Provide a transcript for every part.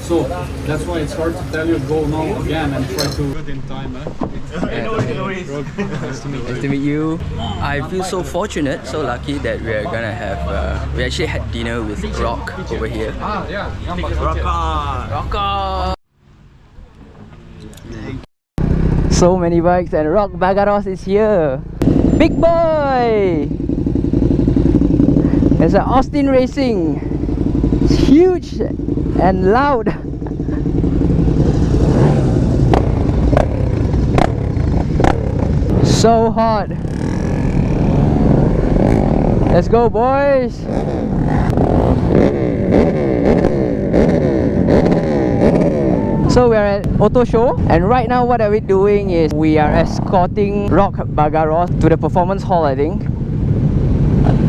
So that's why it's hard to tell you go now again and try to good in time. Nice to meet you. I feel so fortunate, so lucky that we are gonna have. We actually had dinner with Rock over here. Rock. So many bikes and Rock Bagaros is here. Big boy! There's an Austin Racing. It's huge and loud. So hot. Let's go, boys. So we're at Auto Show, and right now what are we doing is we are escorting Rock Bagaros to the performance hall, I think.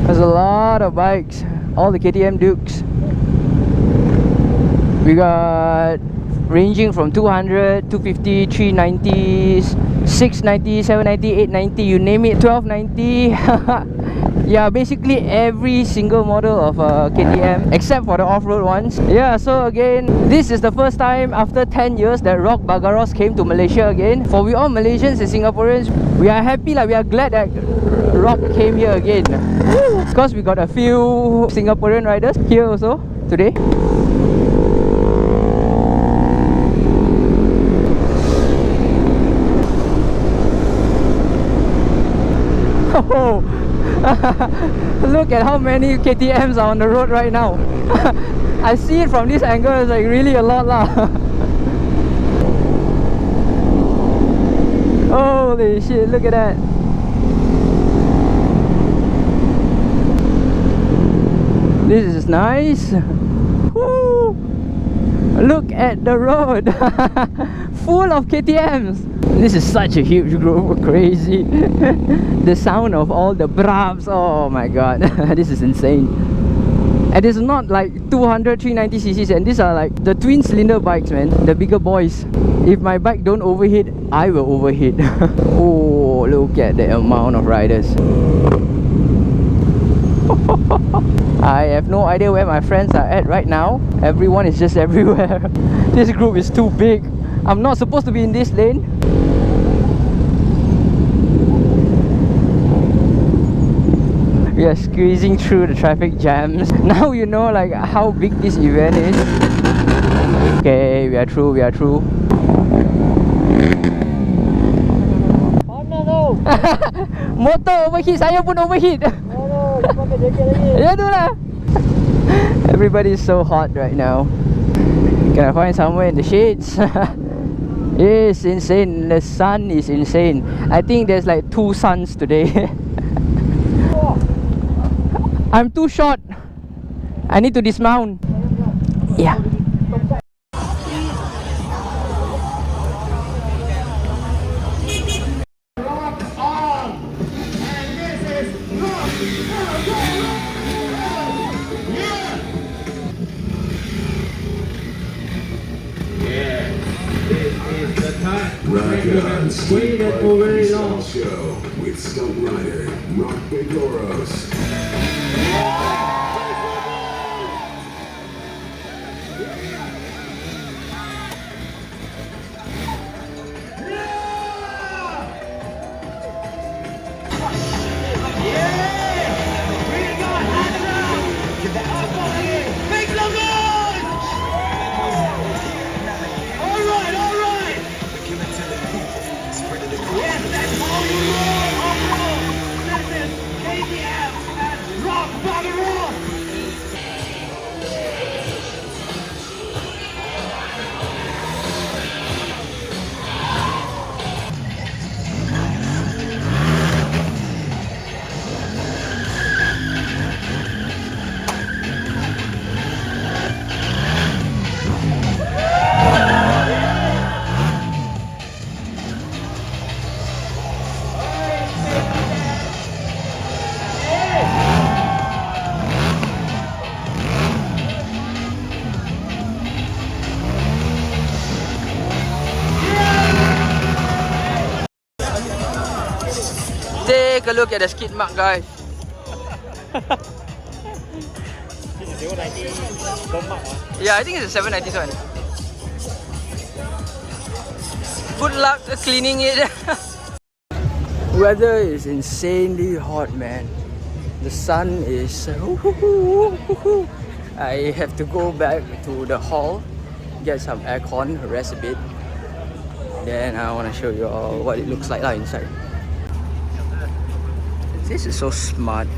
There's a lot of bikes, all the KTM Dukes. We got ranging from 200, 250, 390s, 690, 790, 890, you name it, 1290. Yeah, basically every single model of KTM except for the off-road ones. Yeah, so again, this is the first time after 10 years that Rock Bagaros came to Malaysia again. For we all Malaysians and Singaporeans, we are happy, we are glad that Rock came here again. Because we got a few Singaporean riders here also today. Oh, look at how many KTMs are on the road right now. I see it from this angle, it's like really a lot lah. Holy shit, look at that. This is nice. Woo! Look at the road. Full of KTMs. This is such a huge group, crazy. The sound of all the brabs, oh my god. This is insane. And it's not like 200, 390ccs, and these are like the twin cylinder bikes, man. The bigger boys. If my bike don't overheat, I will overheat. Oh, look at the amount of riders. I have no idea where my friends are at right now. Everyone is just everywhere. This group is too big. I'm not supposed to be in this lane. We are squeezing through the traffic jams. Now you know like how big this event is. Okay, we are through, we are through. Motor overheat, saya pun overheat. Ya tu lah. Everybody is so hot right now. Can I find somewhere in the shades? It's insane. The sun is insane. I think there's like 2 suns today. I'm too short. I need to dismount. Yeah. Waited for very long. Show with stunt rider Rock Bagaros. Take a look at the skid mark, guys. This is 090 mark. Yeah, I think it's a 790 one. Good luck cleaning it. Weather is insanely hot, man. The sun is... I have to go back to the hall, get some aircon, rest a bit. Then I want to show you all what it looks like inside. This is so smart.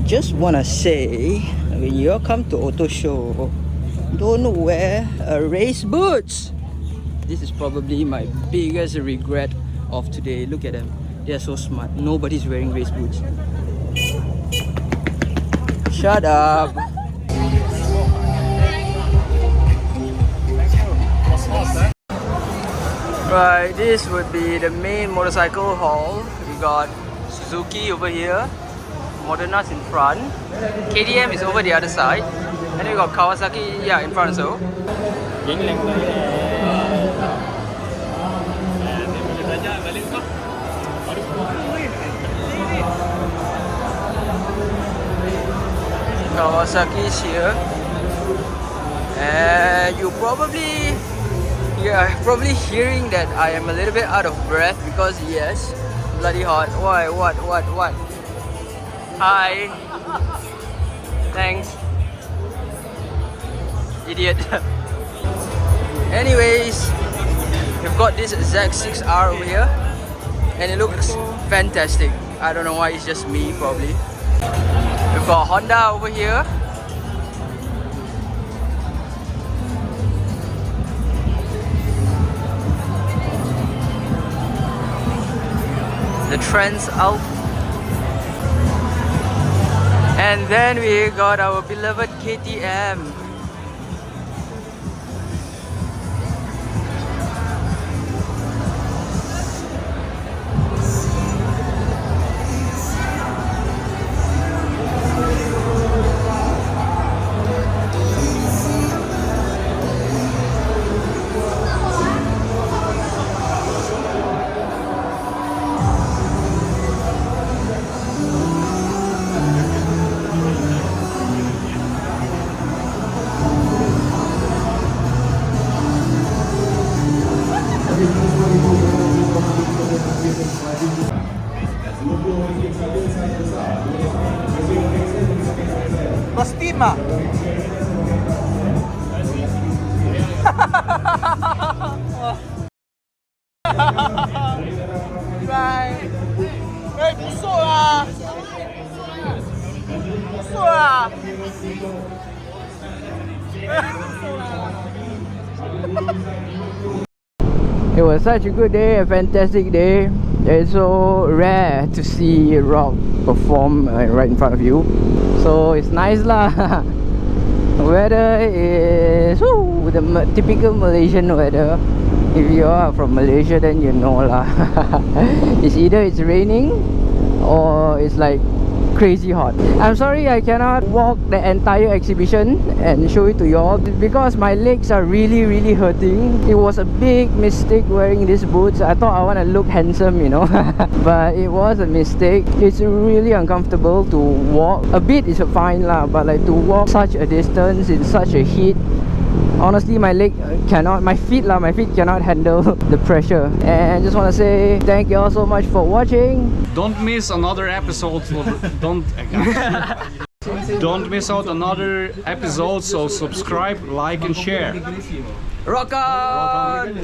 Just want to say, when you come to auto show, don't wear race boots. This is probably my biggest regret of today. Look at them. They are so smart. Nobody's wearing race boots. Shut up. Right, this would be the main motorcycle hall. We got Suzuki over here, Moderna's in front, KTM is over the other side, and then we got Kawasaki, yeah, in front also. Kawasaki is here, and you probably hearing that I am a little bit out of breath because yes, bloody hot. Why? What? Hi. Thanks. Idiot. Anyways, we've got this Z6R over here, and it looks fantastic. I don't know why, it's just me probably. We've got Honda over here. The Trans Alp. And then we got our beloved KTM. Lastima. Bye. Hey, busuk lah. Busuk lah. It was such a good day, a fantastic day. It's so rare to see rock perform right in front of you. So it's nice lah. Weather is the typical Malaysian weather. If you are from Malaysia, then you know lah. It's either it's raining or it's like crazy hot. I'm sorry I cannot walk the entire exhibition and show it to you all because my legs are really hurting. It was a big mistake wearing these boots. I thought I want to look handsome, you know. But it was a mistake. It's really uncomfortable to walk. A bit is fine lah, but like to walk such a distance in such a heat, honestly my leg cannot, my feet cannot handle the pressure. And just want to say thank you all so much for watching. Don't miss another episode. Don't miss out another episode. So subscribe, like, and share. Rock on!